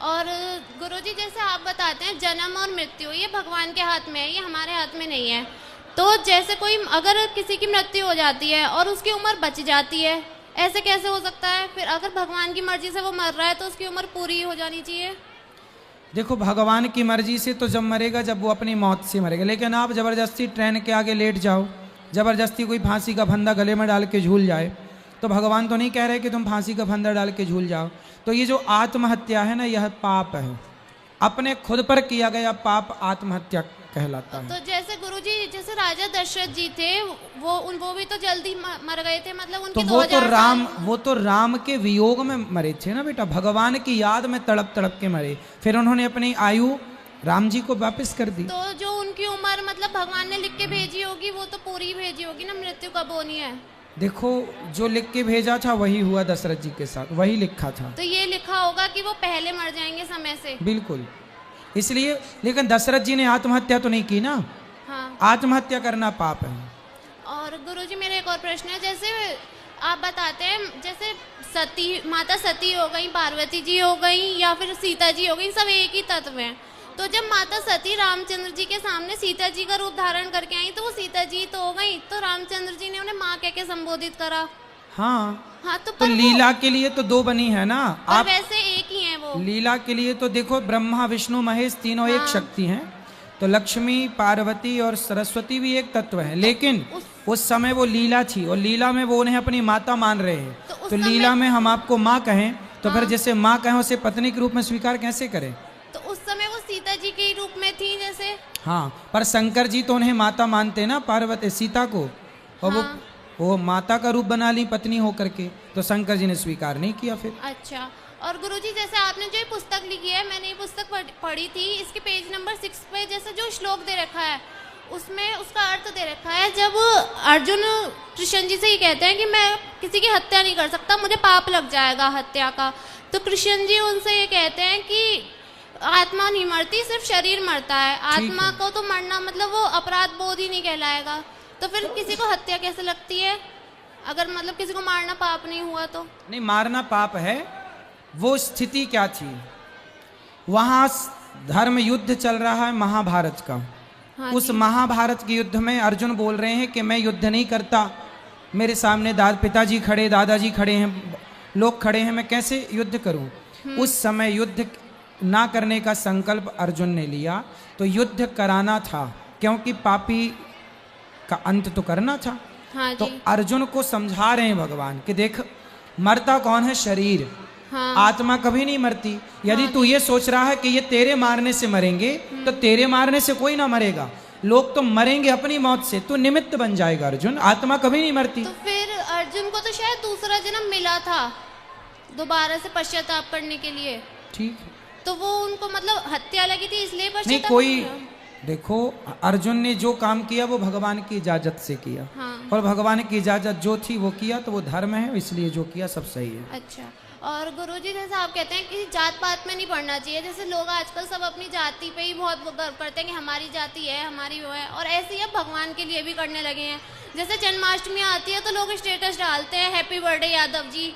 और गुरुजी जैसे आप बताते हैं जन्म और मृत्यु ये भगवान के हाथ में है, ये हमारे हाथ में नहीं है। तो जैसे कोई अगर किसी की मृत्यु हो जाती है और उसकी उम्र बच जाती है, ऐसे कैसे हो सकता है? फिर अगर भगवान की मर्जी से वो मर रहा है तो उसकी उम्र पूरी हो जानी चाहिए। देखो, भगवान की मर्जी से तो जब मरेगा जब वो अपनी मौत से मरेगा, लेकिन आप जबरदस्ती ट्रेन के आगे लेट जाओ, जबरदस्ती कोई फांसी का फंदा गले में डाल के झूल जाए, तो भगवान तो नहीं कह रहे कि तुम फांसी का फंदा डाल के झूल जाओ। तो ये जो आत्महत्या है ना, यह पाप है, अपने खुद पर किया गया पाप आत्महत्या कहलाता है। तो जैसे गुरुजी जैसे राजा दशरथ जी थे, वो भी तो जल्दी मर गए थे, मतलब उनके तो वो तो राम के वियोग में मरे थे ना बेटा, भगवान की याद में तड़प तड़प के मरे, फिर उन्होंने अपनी आयु राम जी को वापस कर दी। तो जो उनकी उम्र मतलब भगवान ने लिख के भेजी होगी वो तो पूरी भेजी होगी ना, मृत्यु कब होनी है। देखो, जो लिख के भेजा था वही हुआ दशरथ जी के साथ, वही लिखा था। तो ये लिखा होगा कि वो पहले मर जाएंगे समय से। बिल्कुल, इसलिए। लेकिन दशरथ जी ने आत्महत्या तो नहीं की ना। हाँ। आत्महत्या करना पाप है। और गुरुजी मेरा एक और प्रश्न है, जैसे आप बताते हैं जैसे सती माता सती हो गई, पार्वती जी हो गई या फिर सीता जी हो गई, सब एक ही तत्व हैं। तो जब माता सती रामचंद्र जी के सामने सीता जी का रूप धारण करके आई तो वो सीता जी तो हो गई, तो रामचंद्र जी ने उन्हें माँ कह के संबोधित करा। हाँ, तो लीला के लिए तो दो बनी है ना। आप वैसे एक ही हैं वो। लीला के लिए तो देखो, ब्रह्मा विष्णु महेश तीनों एक शक्ति हैं, तो लक्ष्मी पार्वती और सरस्वती भी एक तत्व है, लेकिन उस समय वो लीला थी और लीला में वो उन्हें अपनी माता मान रहे हैं। तो लीला में हम आपको माँ कहें तो फिर जैसे माँ कहें उसे पत्नी के रूप में स्वीकार कैसे करें? तो उस समय वो सीता जी के रूप में थी जैसे। हाँ, पर शंकर जी तो उन्हें माता मानते ना, पार्वती सीता को, और वो माता का रूप बना ली पत्नी होकर के, तो शंकर जी ने स्वीकार नहीं किया फिर। अच्छा। और गुरुजी जैसे आपने जो ये पुस्तक लिखी है, मैंने ये पुस्तक पढ़ी थी, इसके पेज नंबर 6 पे जैसे जो श्लोक दे रखा है उसमें उसका अर्थ दे रखा है। जब अर्जुन कृष्ण जी से ये कहते हैं कि मैं किसी की हत्या नहीं कर सकता, मुझे पाप लग जाएगा हत्या का, तो कृष्ण जी उनसे ये कहते हैं कि आत्मा नहीं मरती, सिर्फ शरीर मरता है। आत्मा को तो मरना मतलब वो अपराध बोध ही नहीं कहलाएगा, तो फिर किसी को हत्या कैसे लगती है? अगर मतलब किसी को मारना पाप नहीं हुआ तो? नहीं, मारना पाप है। वो स्थिति क्या थी, वहां धर्म युद्ध चल रहा है महाभारत का। हाँ, उस महाभारत के युद्ध में अर्जुन बोल रहे हैं कि मैं युद्ध नहीं करता, मेरे सामने पिताजी खड़े, दादाजी खड़े हैं, लोग खड़े हैं, मैं कैसे युद्ध करूं? उस समय युद्ध ना करने का संकल्प अर्जुन ने लिया, तो युद्ध कराना था, क्योंकि पापी का अंत तो करना था। हाँ, तो अर्जुन को समझा रहे हैं भगवान कि देख, मरता कौन है? शरीर। हाँ। आत्मा कभी नहीं मरती। यदि तू ये सोच रहा है कि ये तेरे मारने से मरेंगे, तो तेरे मारने से कोई ना मरेगा, लोग तो मरेंगे अपनी मौत से, तू निमित्त बन जाएगा अर्जुन, आत्मा कभी नहीं मरती। तो फिर अर्जुन को तो शायद दूसरा जन्म मिला था दोबारा से पश्चाताप करने के लिए। ठीक, तो वो उनको मतलब हत्या लगी थी इसलिए नहीं, पश्चाताप कोई किया? देखो, अर्जुन ने जो काम किया वो भगवान की इजाजत से किया। हाँ। और भगवान की इजाजत जो थी वो किया, तो वो धर्म है, इसलिए जो किया सब सही है। अच्छा। और गुरुजी जैसे आप कहते हैं कि जात पात में नहीं पढ़ना चाहिए, जैसे लोग आजकल सब अपनी जाति पे ही बहुत गर्व करते हैं कि हमारी जाति है, हमारी वो है, और ऐसे ही अब भगवान के लिए भी करने लगे हैं। जैसे जन्माष्टमी आती है तो लोग स्टेटस डालते हैं हैप्पी बर्थडे यादव जी,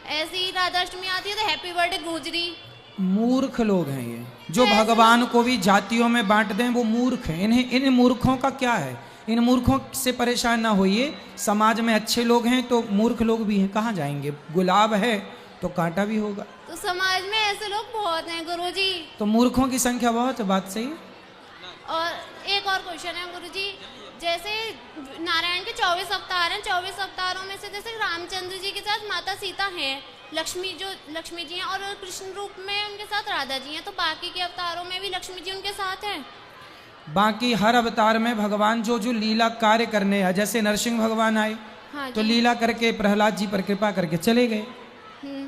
ऐसे ही राधाष्टमी आती है तो हैप्पी बर्थडे गुजरी। मूर्ख लोग हैं ये, जो भगवान को भी जातियों में बांट दें, वो मूर्ख हैं। इन मूर्खों का क्या है? इन मूर्खों से परेशान ना होइए। समाज में अच्छे लोग हैं तो मूर्ख लोग भी हैं, कहाँ जाएंगे? गुलाब है तो कांटा भी होगा। तो समाज में ऐसे लोग बहुत हैं गुरुजी। तो मूर्खों की संख्या बहुत है, बात सही। और एक और क्वेश्चन है गुरुजी, जैसे नारायण के 24 अवतार हैं, 24 अवतारों में से जैसे रामचंद्र जी के साथ माता सीता हैं, लक्ष्मी जी हैं, और कृष्ण रूप में उनके साथ राधा जी हैं, तो बाकी के अवतारों में भी लक्ष्मी जी उनके साथ हैं? बाकी हर अवतार में भगवान जो जो लीला कार्य करने आए, जैसे नरसिंह भगवान आए, हाँ, तो लीला करके प्रहलाद जी पर कृपा करके चले गए,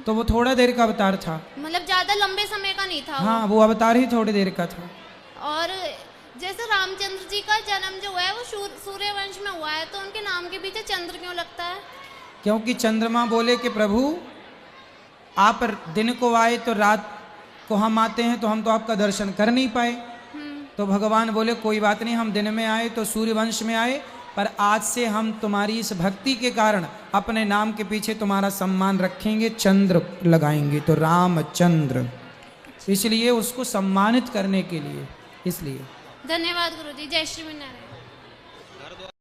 तो वो थोड़ा देर का अवतार था, मतलब ज्यादा लंबे समय का नहीं था। हाँ, वो अवतार ही थोड़ी देर का था। और जैसे रामचंद्र जी का जन्म जो हुआ है वो सूर्यवंश में हुआ है, तो उनके नाम के पीछे चंद्र क्यों लगता है? क्योंकि चंद्रमा बोले कि प्रभु आप दिन को आए तो रात को हम आते हैं, तो हम तो आपका दर्शन कर नहीं पाए। तो भगवान बोले कोई बात नहीं, हम दिन में आए तो सूर्यवंश में आए, पर आज से हम तुम्हारी इस भक्ति के कारण अपने नाम के पीछे तुम्हारा सम्मान रखेंगे, चंद्र लगाएंगे, तो रामचंद्र। इसलिए उसको सम्मानित करने के लिए, इसलिए। धन्यवाद गुरुजी। जय श्री नारायण।